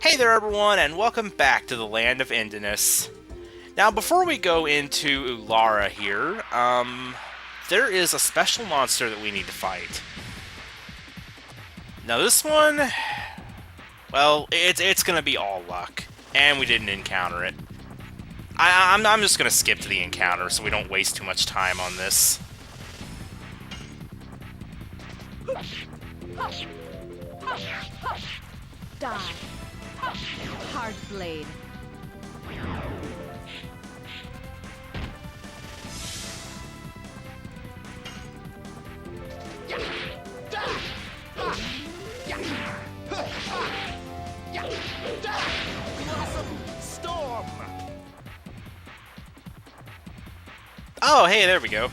Hey there everyone, and welcome back to the Land of Indinus. Now, before we go into Ulara here, there is a special monster that we need to fight. Now this one, well, it's gonna be all luck, and we didn't encounter it. I'm just gonna skip to the encounter so we don't waste too much time on this. Die. Hard blade. Storm! Oh, hey, there we go.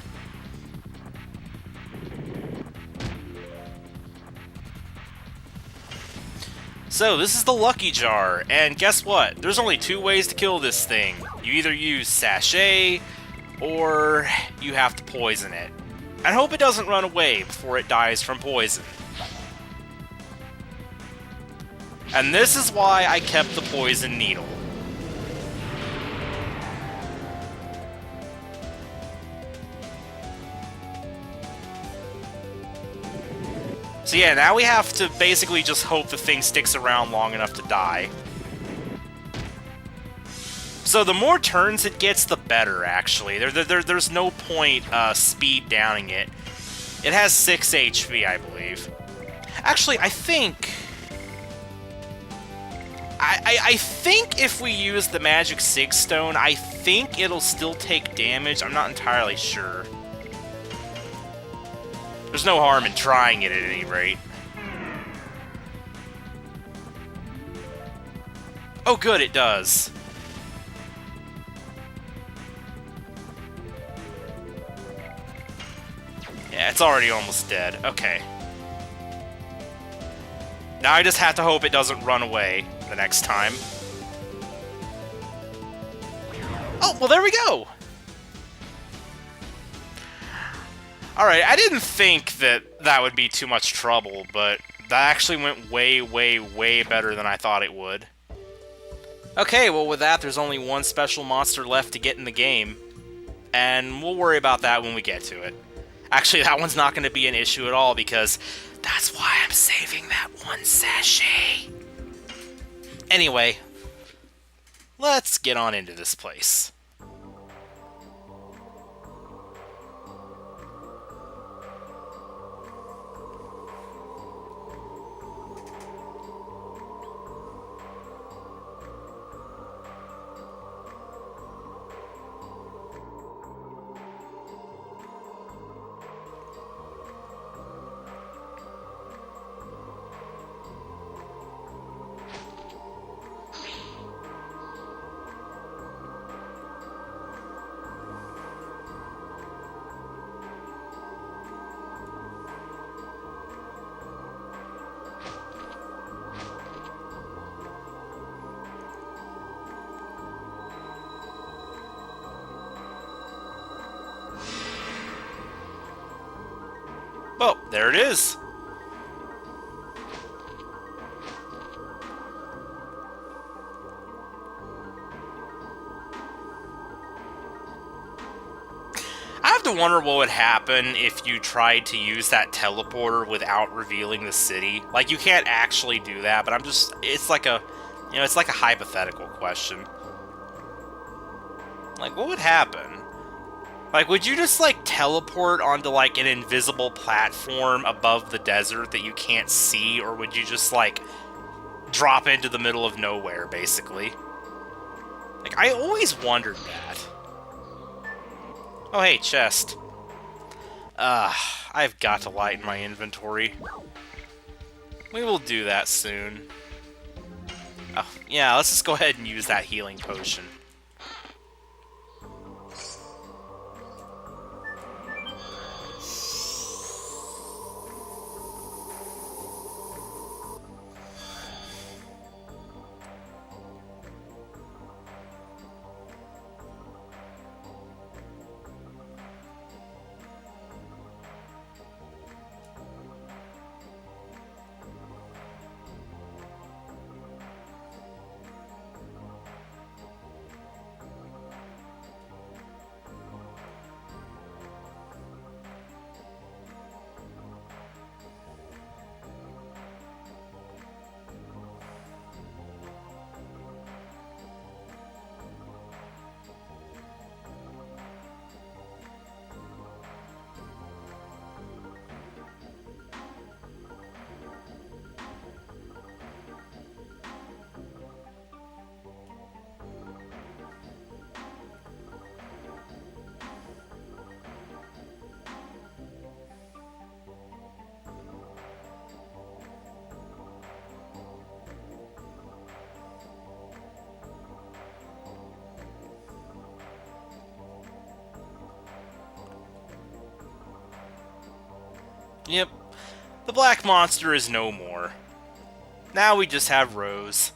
So, this is the Lucky Jar, and guess what? There's only two ways to kill this thing. You either use Sachet, or you have to poison it. And hope it doesn't run away before it dies from poison. And this is why I kept the poison needle. So yeah, now we have to basically just hope the thing sticks around long enough to die. So the more turns it gets, the better, actually. There's no point speed downing it. It has 6 HP, I believe. Actually, I think... I think if we use the Magic Sig Stone, I think it'll still take damage. I'm not entirely sure. There's no harm in trying it at any rate. Oh good, it does. Yeah, it's already almost dead. Okay. Now I just have to hope it doesn't run away the next time. Oh, well there we go! Alright, I didn't think that would be too much trouble, but that actually went way, way, way better than I thought it would. Okay, well with that, there's only one special monster left to get in the game, and we'll worry about that when we get to it. Actually, that one's not going to be an issue at all, because that's why I'm saving that one sachet. Anyway, let's get on into this place. Oh, there it is. I have to wonder what would happen if you tried to use that teleporter without revealing the city. Like, you can't actually do that, but it's like a, it's like a hypothetical question. Like, what would happen? Like, would you just, like, teleport onto, like, an invisible platform above the desert that you can't see, or would you just, like, drop into the middle of nowhere, basically? Like, I always wondered that. Oh, hey, chest. I've got to lighten my inventory. We will do that soon. Oh, yeah, let's just go ahead and use that healing potion. Yep. The black monster is no more. Now we just have Rose.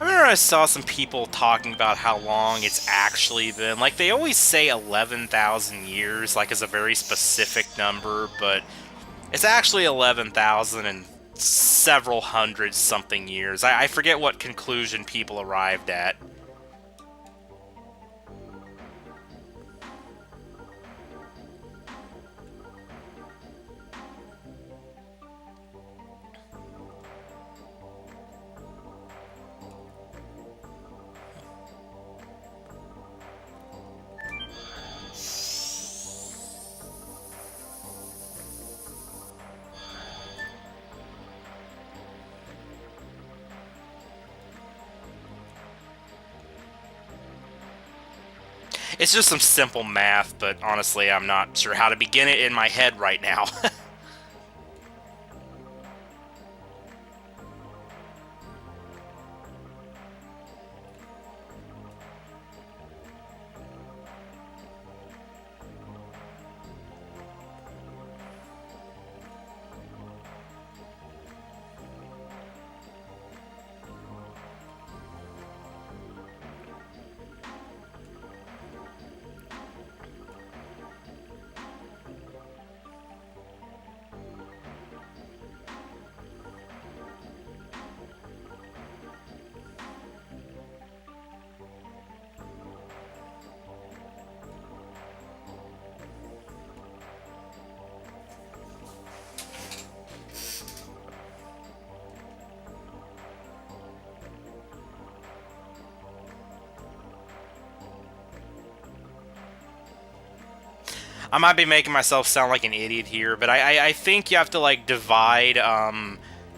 I remember I saw some people talking about how long it's actually been. Like, they always say 11,000 years, like, as a very specific number, but it's actually 11,000 and several hundred something years. I forget what conclusion people arrived at. It's just some simple math, but honestly, I'm not sure how to begin it in my head right now. I might be making myself sound like an idiot here, but I think you have to, like, divide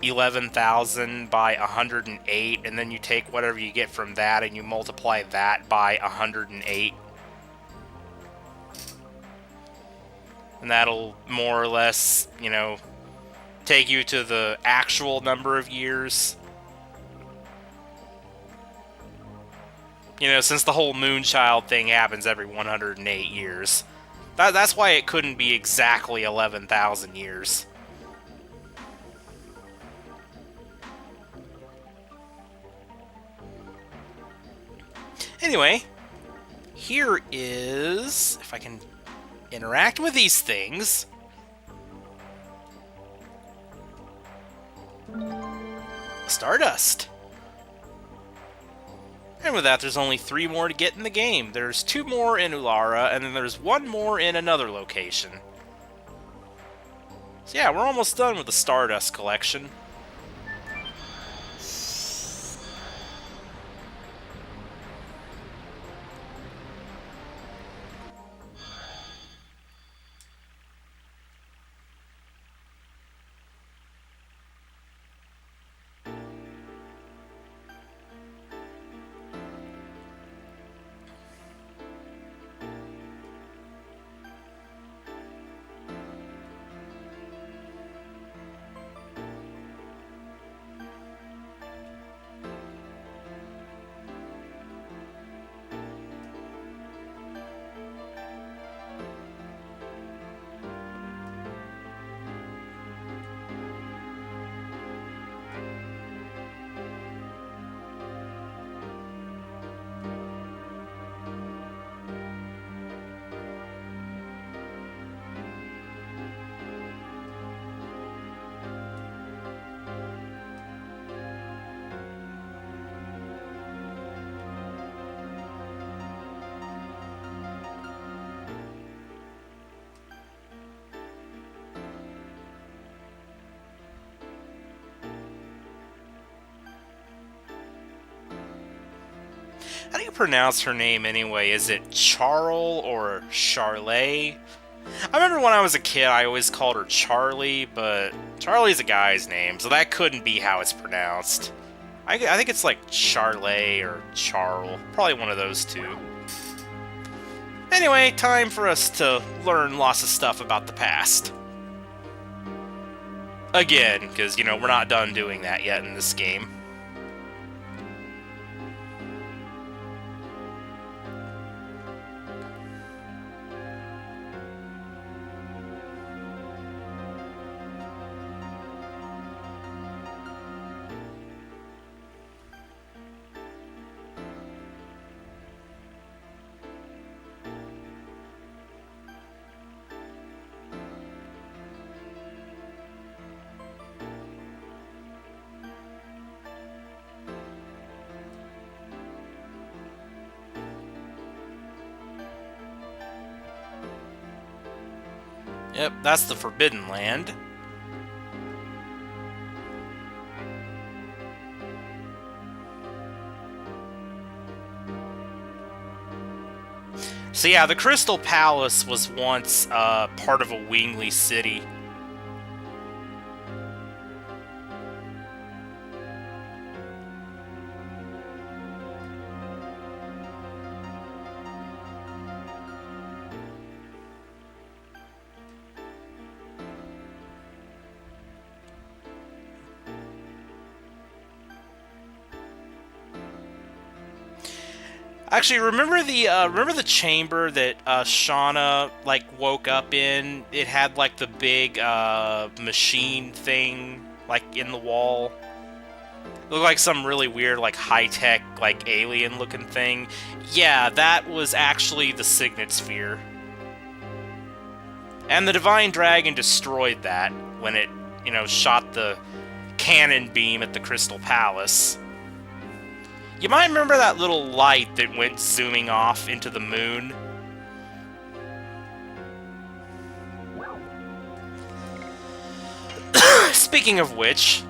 11,000 by 108, and then you take whatever you get from that and you multiply that by 108. And that'll more or less, you know, take you to the actual number of years. You know, since the whole Moonchild thing happens every 108 years. That's why it couldn't be exactly 11,000 years. Anyway, here is, if I can interact with these things, Stardust. And with that, there's only 3 more to get in the game. There's 2 more in Ulara, and then there's 1 more in another location. So yeah, we're almost done with the Stardust collection. How do you pronounce her name anyway? Is it Charle or Charle? I remember when I was a kid, I always called her Charlie, but Charlie's a guy's name, so that couldn't be how it's pronounced. I think it's like Charle or Charle. Probably one of those two. Anyway, time for us to learn lots of stuff about the past. Again, because, you know, we're not done doing that yet in this game. Yep, that's the Forbidden Land. So yeah, the Crystal Palace was once part of a Wingley city. Actually, remember the chamber that Shauna like woke up in? It had like the big machine thing like in the wall. It looked like some really weird like high-tech like alien looking thing. Yeah, that was actually the Signet Sphere. And the Divine Dragon destroyed that when it, you know, shot the cannon beam at the Crystal Palace. You might remember that little light that went zooming off into the moon. Speaking of which...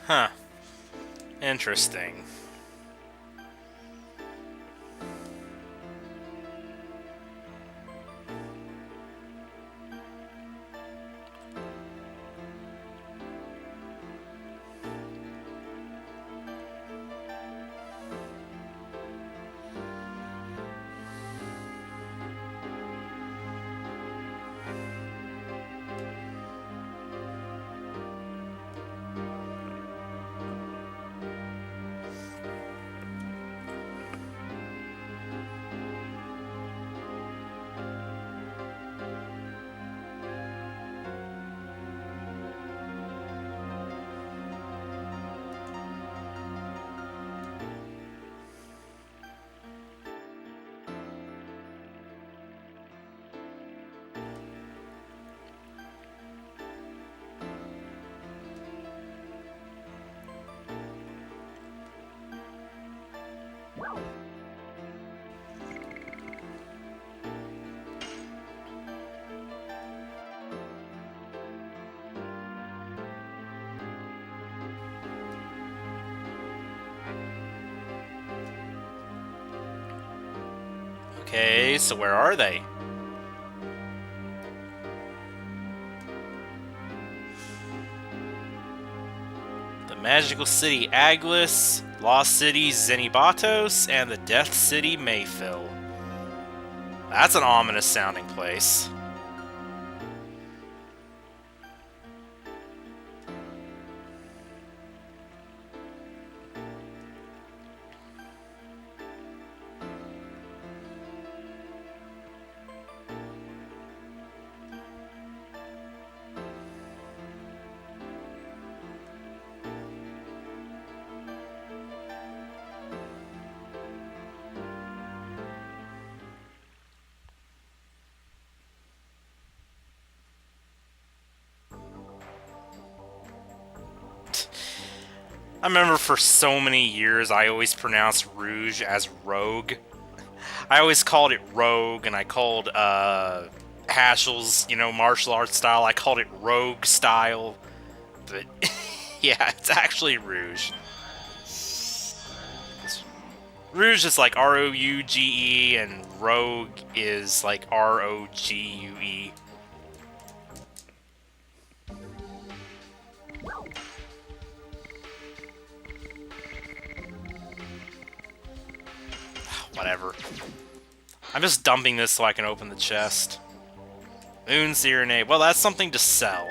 Huh. Interesting. Okay, so where are they? The Magical City Aglis, Lost City Zenibatos, and the Death City Mayfill. That's an ominous sounding place. I remember for so many years I always pronounced Rouge as Rogue. I always called it Rogue, and I called Haschel's, martial arts style, I called it Rogue style. But yeah, it's actually Rouge. Rouge is like R-O-U-G-E, and Rogue is like R-O-G-U-E. Whatever. I'm just dumping this so I can open the chest. Moon Serenade. Well, that's something to sell.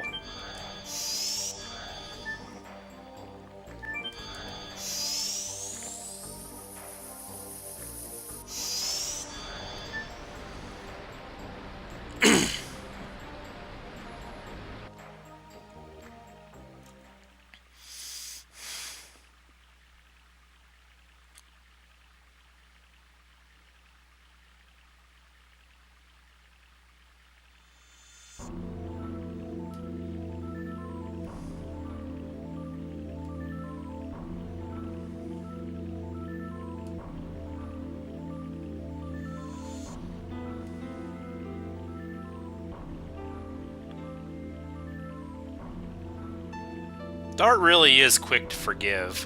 Dart really is quick to forgive.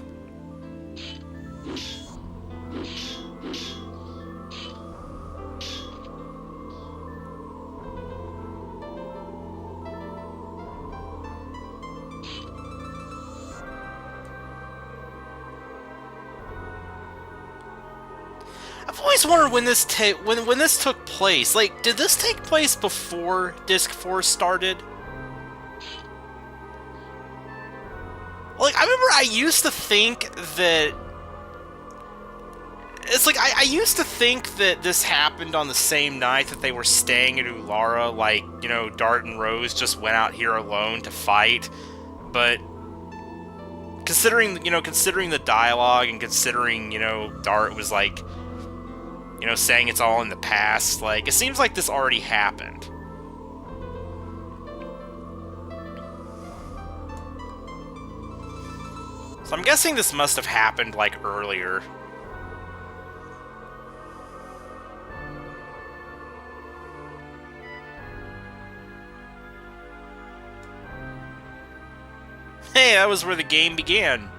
I've always wondered when this when this took place. Like, did this take place before Disc 4 started? Like, I remember I used to think that... It's like, I used to think that this happened on the same night that they were staying at Ulara, like, Dart and Rose just went out here alone to fight, but... Considering the dialogue, and considering, Dart was, like, saying it's all in the past, like, it seems like this already happened. So I'm guessing this must have happened, like, earlier. Hey, that was where the game began.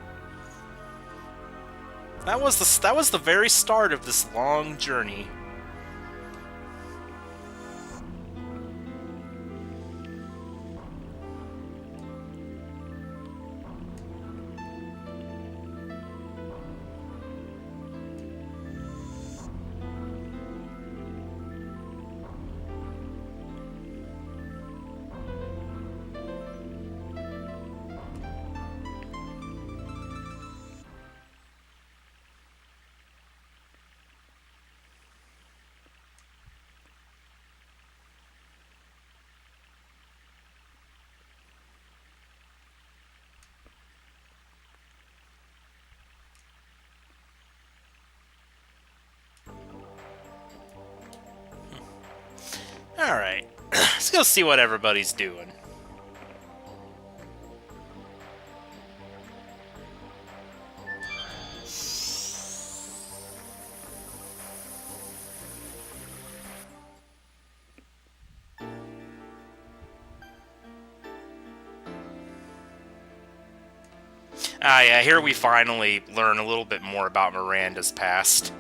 That was the very start of this long journey. Alright, let's go see what everybody's doing. Ah yeah, here we finally learn a little bit more about Miranda's past.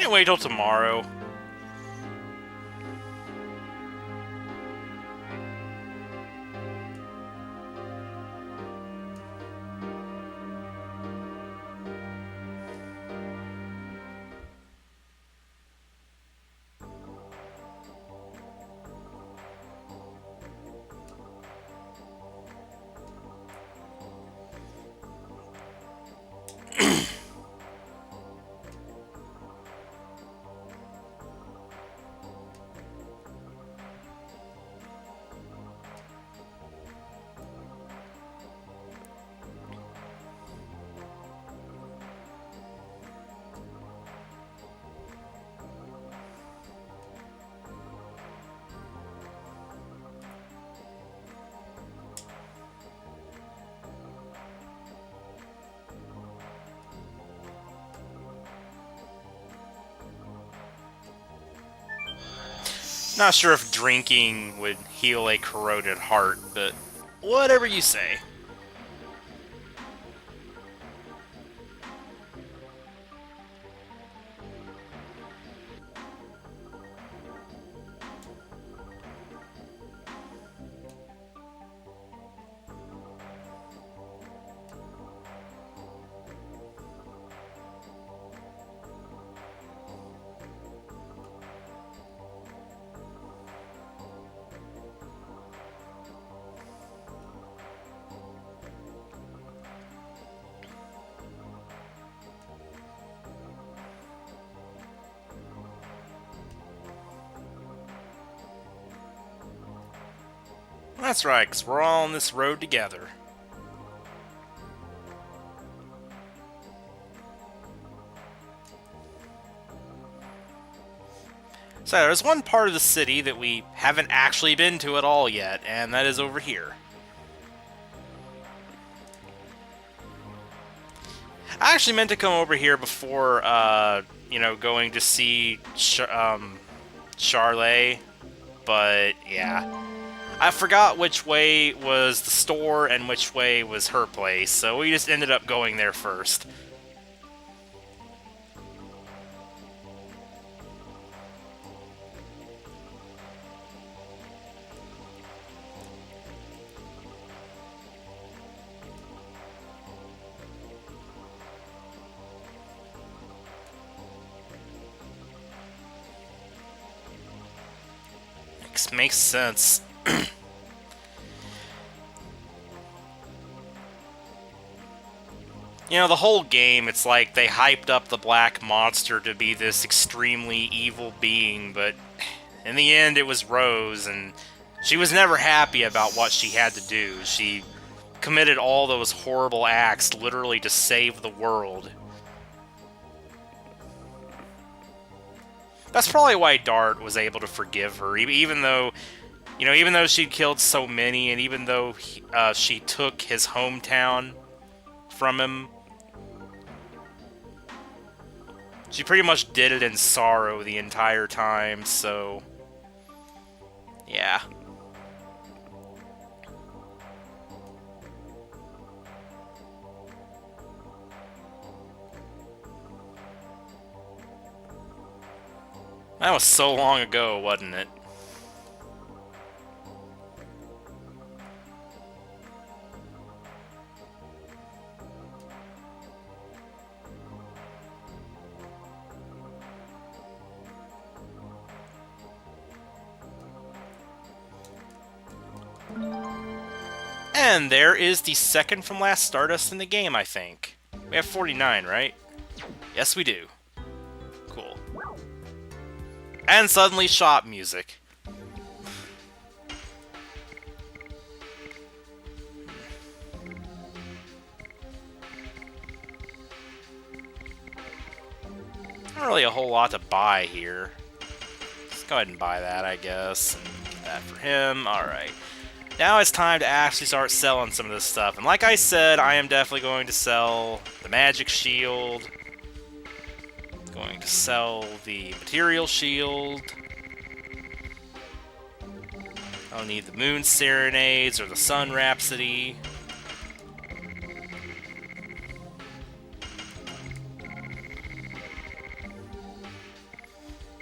Can't wait till tomorrow. Not sure if drinking would heal a corroded heart, but whatever you say. That's right, 'cause we're all on this road together. So there's one part of the city that we haven't actually been to at all yet, and that is over here. I actually meant to come over here before, you know, going to see Charle, but yeah. I forgot which way was the store and which way was her place, so we just ended up going there first. Makes sense. You know, the whole game, it's like they hyped up the black monster to be this extremely evil being, but in the end it was Rose, and she was never happy about what she had to do. She committed all those horrible acts literally to save the world. That's probably why Dart was able to forgive her, even though, you know, even though she'd killed so many, and even though she took his hometown from him, she pretty much did it in sorrow the entire time, so yeah. That was so long ago, wasn't it? And there is the second from last Stardust in the game, I think. We have 49, right? Yes, we do. Cool. And suddenly shop music. Not really a whole lot to buy here. Let's go ahead and buy that, I guess. Get that for him. Alright. Now it's time to actually start selling some of this stuff. And like I said, I am definitely going to sell the magic shield. Going to sell the material shield. I don't need the moon serenades or the sun rhapsody.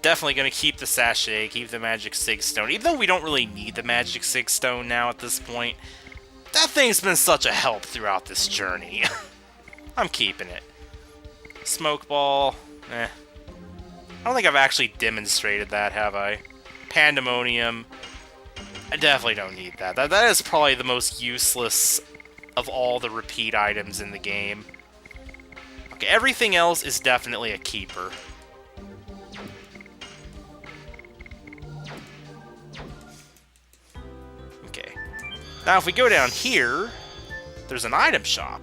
definitely going to keep the sachet, keep the magic sig stone, even though we don't really need the magic sig stone now at this point. That thing's been such a help throughout this journey. I'm keeping it. Smoke ball, eh. I don't think I've actually demonstrated that, have I? Pandemonium. I definitely don't need that. That is probably the most useless of all the repeat items in the game. Okay, everything else is definitely a keeper. Okay. Now if we go down here, there's an item shop.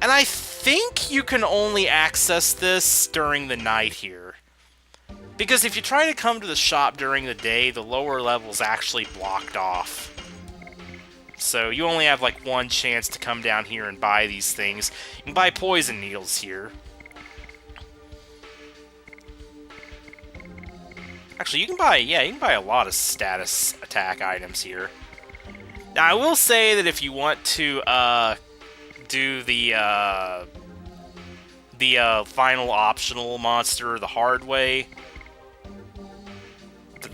And I think you can only access this during the night here. Because if you try to come to the shop during the day, the lower level's actually blocked off. So you only have like one chance to come down here and buy these things. You can buy poison needles here. Actually, you can buy a lot of status attack items here. Now, I will say that if you want to do the final optional monster the hard way,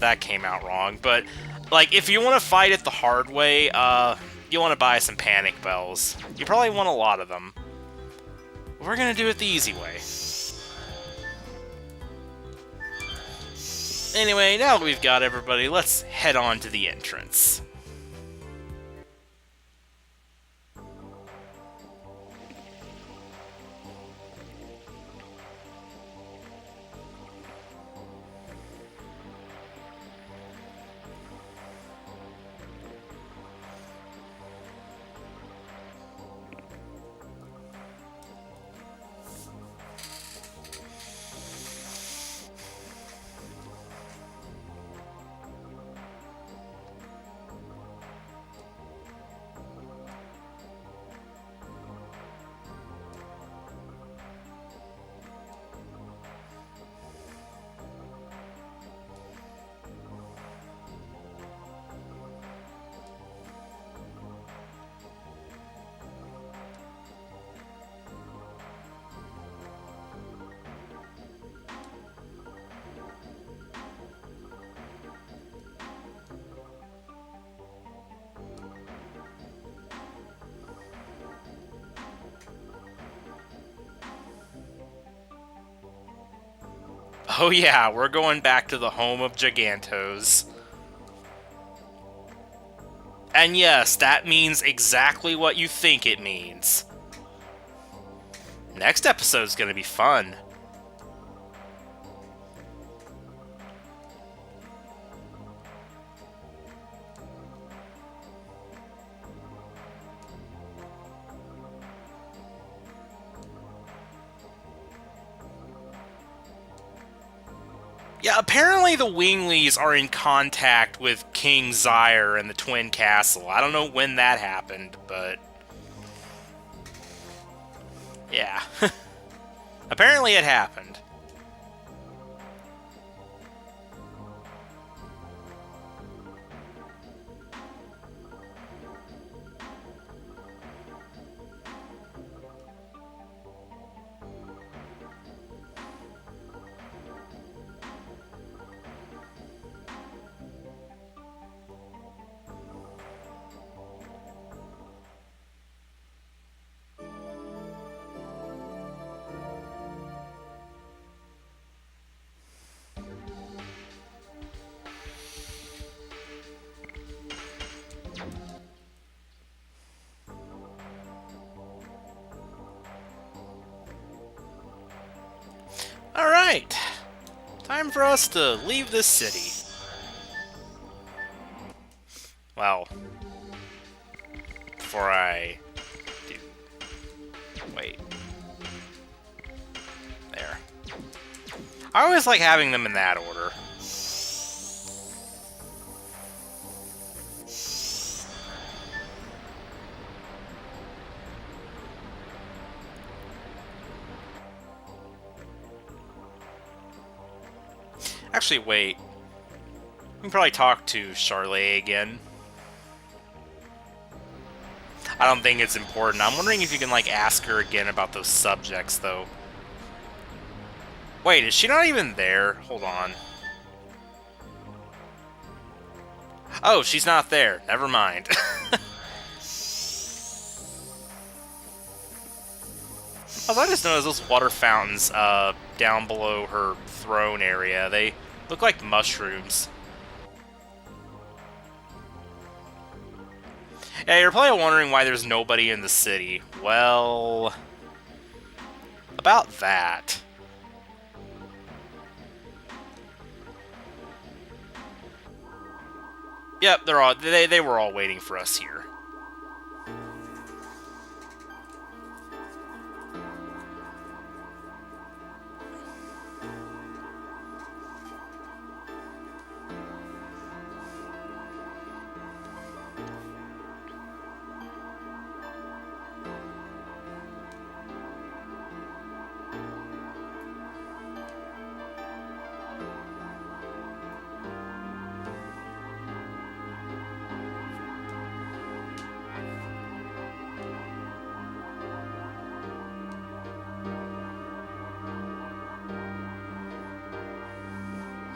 that came out wrong, but like if you want to fight it the hard way, you want to buy some panic bells. You probably want a lot of them. We're gonna do it the easy way. Anyway, now that we've got everybody, let's head on to the entrance. Oh yeah, we're going back to the home of Gigantos. And yes, that means exactly what you think it means. Next episode's gonna be fun. Yeah, apparently the Winglies are in contact with King Zyre and the Twin Castle. I don't know when that happened, but... yeah. Apparently it happened. Alright, time for us to leave this city. Well, before I do... wait. There. I always like having them in that order. Actually, wait. We can probably talk to Charle again. I don't think it's important. I'm wondering if you can, like, ask her again about those subjects, though. Wait, is she not even there? Hold on. Oh, she's not there. Never mind. Also, I just noticed those water fountains down below her throne area. They look like mushrooms. Yeah, you're probably wondering why there's nobody in the city. Well, about that. Yep, they were all waiting for us here.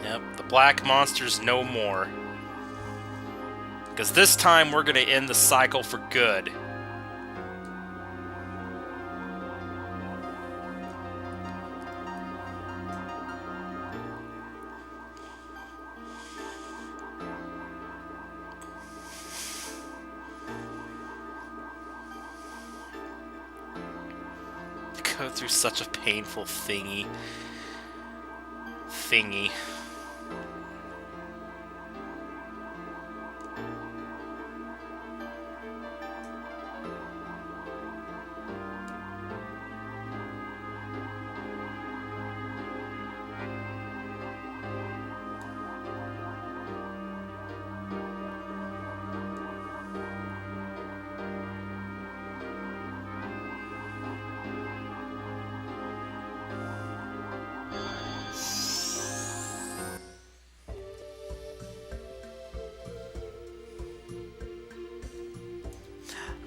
Yep, the black monster's no more. Because this time we're going to end the cycle for good. Go through such a painful thingy.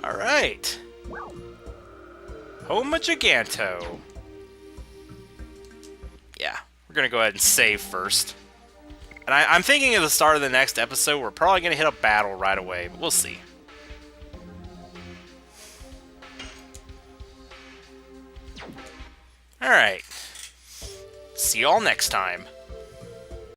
Alright. Homa Giganto. Yeah, we're gonna go ahead and save first. And I'm thinking at the start of the next episode, we're probably gonna hit a battle right away, but we'll see. Alright. See y'all next time.